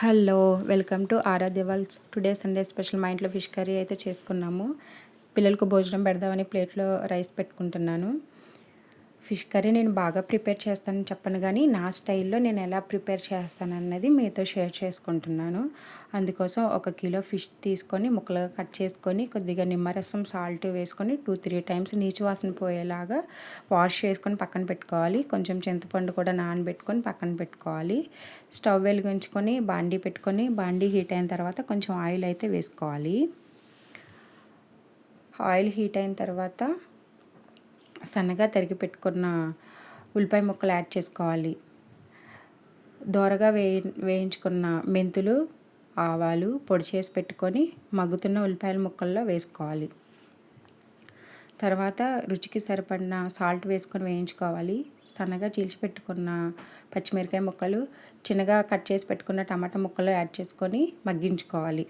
Hello welcome to Aaradhya worlds. Today Sunday special మా ఇంట్లో fish curry అయితే చేసుకున్నాము. పిల్లలకు భోజనం పెడదామని ప్లేట్లో రైస్ పెట్టుకుంటున్నాను. ఫిష్ కర్రీ నేను బాగా ప్రిపేర్ చేస్తానని చెప్పను, కానీ నా స్టైల్లో నేను ఎలా ప్రిపేర్ చేస్తానన్నది మీతో షేర్ చేసుకుంటున్నాను. అందుకోసం 1 కిలో ఫిష్ తీసుకొని ముక్కలుగా కట్ చేసుకొని కొద్దిగా నిమ్మరసం సాల్ట్ వేసుకొని 2-3 టైమ్స్ నీచు వాసన పోయేలాగా వాష్ చేసుకొని పక్కన పెట్టుకోవాలి. కొంచెం చింతపండు కూడా నానబెట్టుకొని పక్కన పెట్టుకోవాలి. స్టవ్ వెలిగించుకొని బాండీ పెట్టుకొని బాండీ హీట్ అయిన తర్వాత కొంచెం ఆయిల్ అయితే వేసుకోవాలి. ఆయిల్ హీట్ అయిన తర్వాత సన్నగా తరిగి పెట్టుకున్న ఉల్లిపాయ ముక్కలు యాడ్ చేసుకోవాలి. దోరగా వేయించుకున్న మెంతులు, ఆవాలు పొడి చేసి పెట్టుకొని మగ్గుతున్న ఉల్లిపాయల ముక్కల్లో వేసుకోవాలి. తర్వాత రుచికి సరిపడిన సాల్ట్ వేసుకొని వేయించుకోవాలి. సన్నగా చీల్చి పెట్టుకున్న పచ్చిమిరకాయ ముక్కలు, చిన్నగా కట్ చేసి పెట్టుకున్న టమాటా ముక్కలు యాడ్ చేసుకొని మగ్గించుకోవాలి.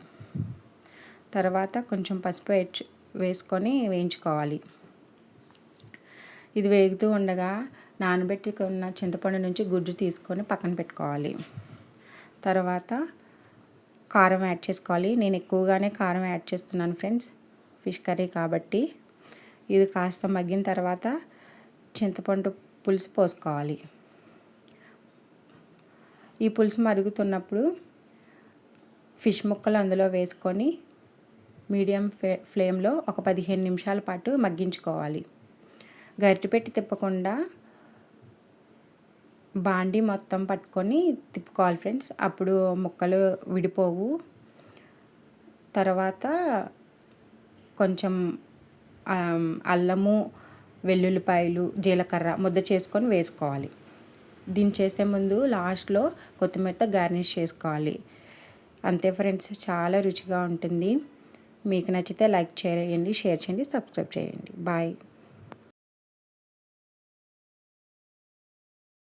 తర్వాత కొంచెం పసుపు వేసుకొని వేయించుకోవాలి. ఇది వేగుతూ ఉండగా నానబెట్టుకున్న చింతపండు నుంచి గుజ్జు తీసుకొని పక్కన పెట్టుకోవాలి. తర్వాత కారం యాడ్ చేసుకోవాలి. నేను ఎక్కువగానే కారం యాడ్ చేస్తున్నాను ఫ్రెండ్స్, ఫిష్ కర్రీ కాబట్టి. ఇది కాస్త మగ్గిన తర్వాత చింతపండు పులుసు పోసుకోవాలి. ఈ పులుసు మరుగుతున్నప్పుడు ఫిష్ ముక్కలు అందులో వేసుకొని మీడియం ఫ్లేమ్లో ఒక 15 నిమిషాల పాటు మగ్గించుకోవాలి. గరిటె పెట్టి తిప్పకుండా బాండీ మొత్తం పట్టుకొని తిప్పుకోవాలి ఫ్రెండ్స్, అప్పుడు ముక్కలు విడిపోవు. తర్వాత కొంచెం అల్లము, వెల్లుల్లిపాయలు, జీలకర్ర ముద్ద చేసుకొని వేసుకోవాలి. దీన్ని చేసే ముందు లాస్ట్లో కొత్తిమీరతో గార్నిష్ చేసుకోవాలి. అంతే ఫ్రెండ్స్, చాలా రుచిగా ఉంటుంది. మీకు నచ్చితే లైక్ చేయండి, షేర్ చేయండి, సబ్స్క్రైబ్ చేయండి. బాయ్.